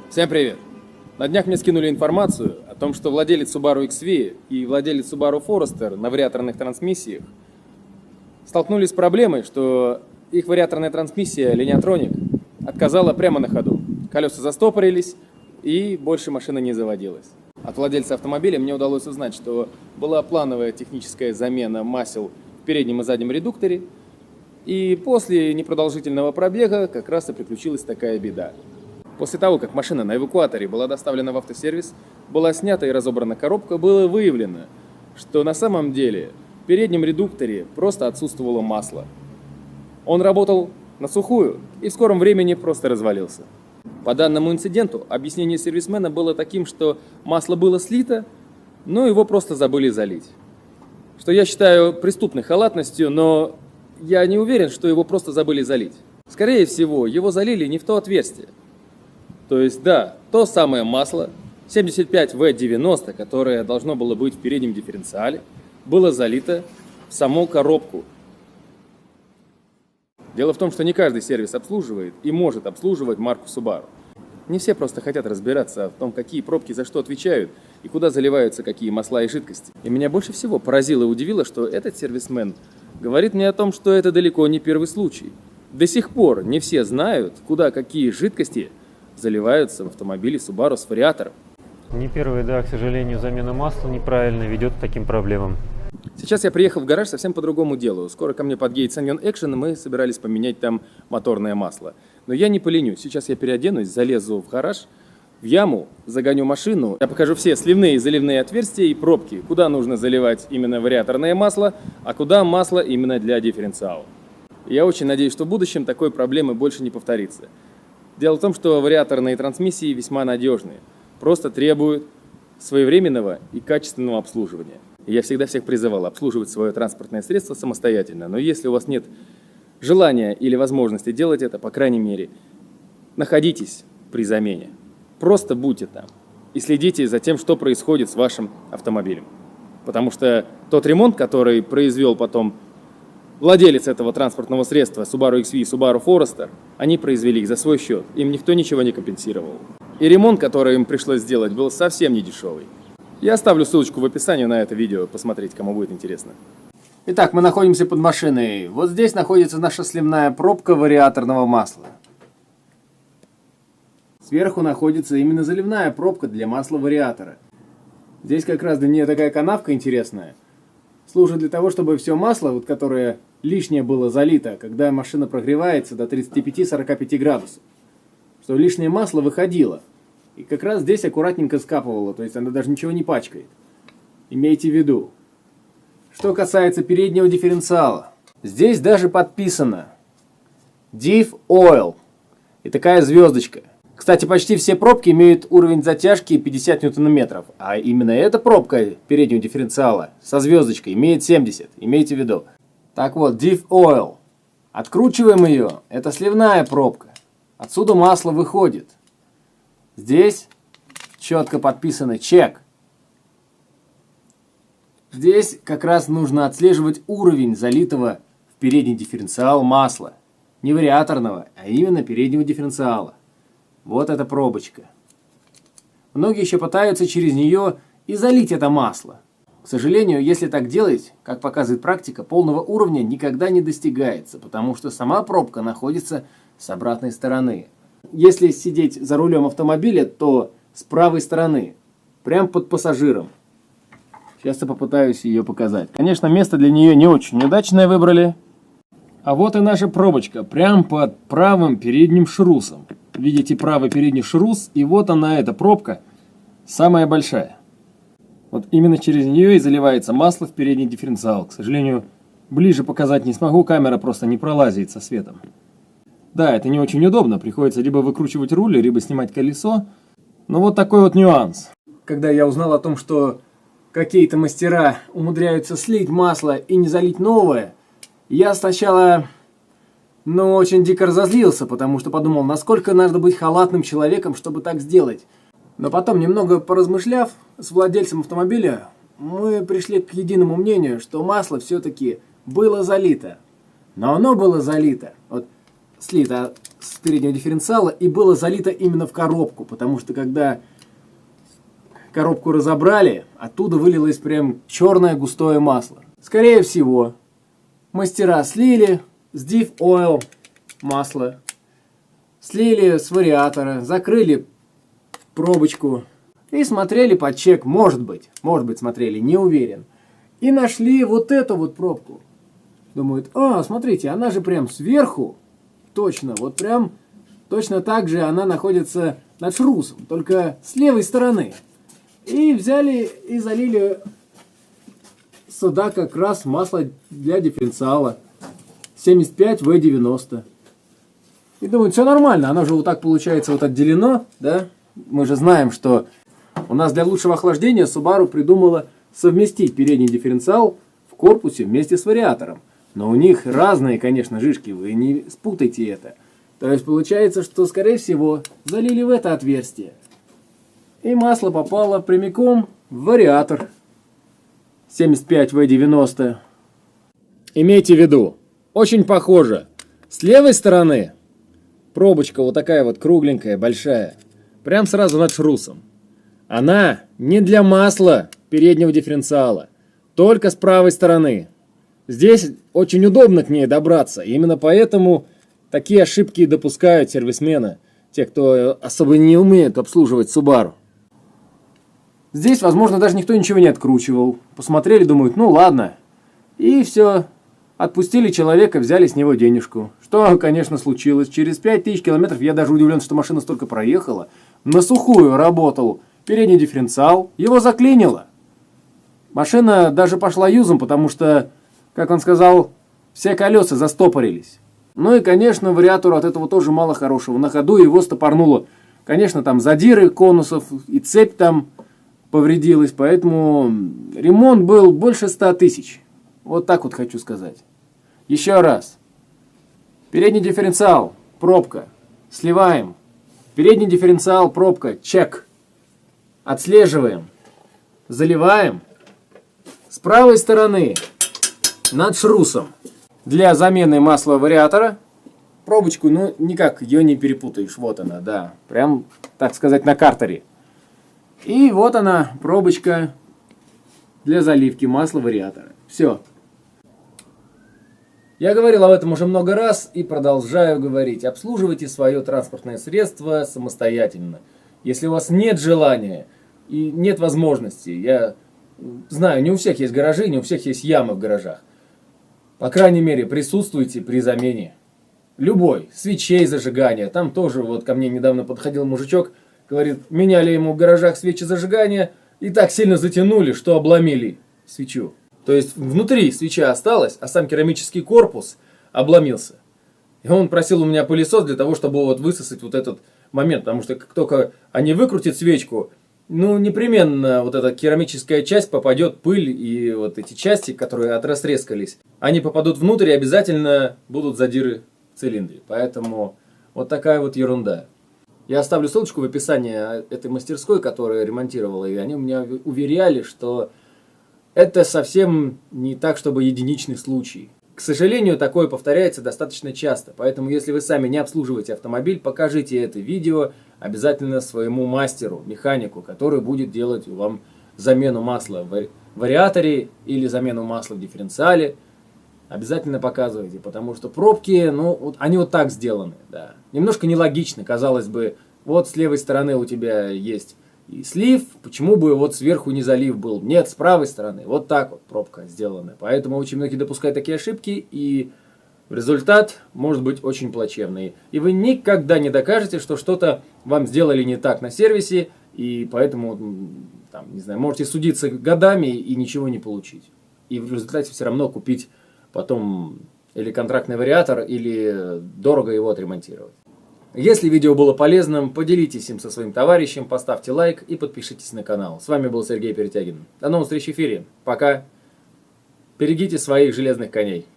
Всем привет! На днях мне скинули информацию о том, что владелец Subaru XV и владелец Subaru Forester на вариаторных трансмиссиях столкнулись с проблемой, что их вариаторная трансмиссия Lineatronic отказала прямо на ходу. Колеса застопорились и больше машина не заводилась. От владельца автомобиля мне удалось узнать, что была плановая техническая замена масел в переднем и заднем редукторе, и после непродолжительного пробега как раз и приключилась такая беда. После того, как машина на эвакуаторе была доставлена в автосервис, была снята и разобрана коробка, было выявлено, что на самом деле в переднем редукторе просто отсутствовало масло. Он работал на сухую и в скором времени просто развалился. По данному инциденту объяснение сервисмена было таким, что масло было слито, но его просто забыли залить. Что я считаю преступной халатностью, но я не уверен, что его просто забыли залить. Скорее всего, его залили не в то отверстие. То есть, да, то самое масло 75В90, которое должно было быть в переднем дифференциале, было залито в саму коробку. Дело в том, что не каждый сервис обслуживает и может обслуживать марку Subaru. Не все просто хотят разбираться в том, какие пробки за что отвечают и куда заливаются какие масла и жидкости. И меня больше всего поразило и удивило, что этот сервисмен говорит мне о том, что это далеко не первый случай. До сих пор не все знают, куда какие жидкости заливаются в автомобиле Subaru с вариатором. Не первый, да, к сожалению, замена масла неправильно ведет к таким проблемам. Сейчас я приехал в гараж совсем по другому делу. Скоро ко мне подъедет Sanyon Action, и мы собирались поменять там моторное масло. Но я не поленюсь. Сейчас я переоденусь, залезу в гараж, в яму, загоню машину. Я покажу все сливные и заливные отверстия и пробки, куда нужно заливать именно вариаторное масло, а куда масло именно для дифференциала. Я очень надеюсь, что в будущем такой проблемы больше не повторится. Дело в том, что вариаторные трансмиссии весьма надежные, просто требуют своевременного и качественного обслуживания. И я всегда всех призывал обслуживать свое транспортное средство самостоятельно, но если у вас нет желания или возможности делать это, по крайней мере, находитесь при замене. Просто будьте там и следите за тем, что происходит с вашим автомобилем. Потому что тот ремонт, который произвел потом владелец этого транспортного средства, Subaru XV и Subaru Forester, они произвели их за свой счет. Им никто ничего не компенсировал. И ремонт, который им пришлось сделать, был совсем не дешевый. Я оставлю ссылочку в описании на это видео, посмотреть, кому будет интересно. Итак, мы находимся под машиной. Вот здесь находится наша сливная пробка вариаторного масла. Сверху находится именно заливная пробка для масла вариатора. Здесь как раз для нее такая канавка интересная. Служит для того, чтобы все масло, вот, которое лишнее было залито, когда машина прогревается до 35-45 градусов, что лишнее масло выходило. И как раз здесь аккуратненько скапывало, то есть она даже ничего не пачкает. Имейте в виду. Что касается переднего дифференциала, здесь даже подписано Diff Oil и такая звездочка. Кстати, почти все пробки имеют уровень затяжки 50 ньютон-метров, а именно эта пробка переднего дифференциала со звездочкой имеет 70, имейте в виду. Так вот, Diff Oil. Откручиваем ее, это сливная пробка. Отсюда масло выходит. Здесь четко подписано чек. Здесь как раз нужно отслеживать уровень залитого в передний дифференциал масла. Не вариаторного, а именно переднего дифференциала. Вот эта пробочка. Многие еще пытаются через нее и залить это масло. К сожалению, если так делать, как показывает практика, полного уровня никогда не достигается, потому что сама пробка находится с обратной стороны. Если сидеть за рулем автомобиля, то с правой стороны, прямо под пассажиром. Сейчас я попытаюсь ее показать. Конечно, место для нее не очень удачное выбрали. А вот и наша пробочка, прямо под правым передним шрусом. Видите правый передний шрус, и вот она, эта пробка, самая большая. Вот именно через нее и заливается масло в передний дифференциал. К сожалению, ближе показать не смогу, камера просто не пролазит со светом. Да, это не очень удобно, приходится либо выкручивать руль, либо снимать колесо. Но вот такой вот нюанс. Когда я узнал о том, что какие-то мастера умудряются слить масло и не залить новое, я сначала, очень дико разозлился, потому что подумал, насколько надо быть халатным человеком, чтобы так сделать. Но потом, немного поразмышляв с владельцем автомобиля, мы пришли к единому мнению, что масло все-таки было залито. Но оно было залито, вот слито с переднего дифференциала и было залито именно в коробку, потому что когда коробку разобрали, оттуда вылилось прям черное густое масло. Скорее всего, мастера слили с Diff Oil масло, слили с вариатора, закрыли пробочку и смотрели под чек, может быть смотрели, не уверен. И нашли вот эту вот пробку. Думают, смотрите, она же прям сверху, точно, вот прям точно так же она находится над шрусом, только с левой стороны. И взяли и залили сюда как раз масло для дифференциала 75В90. И думают, все нормально, оно же вот так получается вот отделено, да? Мы же знаем, что у нас для лучшего охлаждения Subaru придумала совместить передний дифференциал в корпусе вместе с вариатором. Но у них разные, конечно, жишки, вы не спутайте это. То есть получается, что, скорее всего, залили в это отверстие. И масло попало прямиком в вариатор 75В90. Имейте в виду, очень похоже. С левой стороны пробочка вот такая вот кругленькая, большая, прям сразу над шрусом. Она не для масла переднего дифференциала, только с правой стороны. Здесь очень удобно к ней добраться. Именно поэтому такие ошибки допускают сервисмены, те, кто особо не умеет обслуживать Subaru. Здесь, возможно, даже никто ничего не откручивал. Посмотрели, думают, ну ладно. И все. Отпустили человека, взяли с него денежку. Что, конечно, случилось. Через 5000 километров, я даже удивлен, что машина столько проехала. На сухую работал передний дифференциал. Его заклинило. Машина даже пошла юзом, потому что, как он сказал, все колеса застопорились. Ну и, конечно, вариатору от этого тоже мало хорошего. На ходу его стопорнуло. Конечно, там задиры конусов и цепь там повредилась, поэтому ремонт был больше 100 тысяч. Вот так вот хочу сказать. Еще раз. Передний дифференциал, пробка. Сливаем. Передний дифференциал, пробка. Чек. Отслеживаем. Заливаем. С правой стороны над шрусом для замены масла вариатора. Пробочку, ну никак ее не перепутаешь. Вот она, да. Прям, так сказать, на картере. И вот она, пробочка для заливки масла вариатора. Все. Я говорил об этом уже много раз и продолжаю говорить. Обслуживайте свое транспортное средство самостоятельно. Если у вас нет желания и нет возможности, я знаю, не у всех есть гаражи, не у всех есть ямы в гаражах. По крайней мере, присутствуйте при замене любой, свечей зажигания. Там тоже вот ко мне недавно подходил мужичок, говорит, меняли ему в гаражах свечи зажигания и так сильно затянули, что обломили свечу. То есть внутри свеча осталась, а сам керамический корпус обломился. И он просил у меня пылесос для того, чтобы вот высосать вот этот момент. Потому что как только они выкрутят свечку, ну непременно вот эта керамическая часть попадет, пыль и вот эти части, которые отрастрескались, они попадут внутрь и обязательно будут задиры в цилиндре. Поэтому вот такая вот ерунда. Я оставлю ссылочку в описании этой мастерской, которая ремонтировала ее. Они меня уверяли, что это совсем не так, чтобы единичный случай. К сожалению, такое повторяется достаточно часто. Поэтому, если вы сами не обслуживаете автомобиль, покажите это видео обязательно своему мастеру, механику, который будет делать вам замену масла в вариаторе или замену масла в дифференциале. Обязательно показывайте, потому что пробки, ну, вот, они вот так сделаны. Да. Немножко нелогично, казалось бы, вот с левой стороны у тебя есть и слив, почему бы вот сверху не залив был? Нет, с правой стороны. Вот так вот пробка сделана. Поэтому очень многие допускают такие ошибки, и результат может быть очень плачевный. И вы никогда не докажете, что что-то вам сделали не так на сервисе, и поэтому, там, не знаю, можете судиться годами и ничего не получить. И в результате все равно купить потом или контрактный вариатор, или дорого его отремонтировать. Если видео было полезным, поделитесь им со своим товарищем, поставьте лайк и подпишитесь на канал. С вами был Сергей Перетягин. До новых встреч в эфире. Пока. Берегите своих железных коней.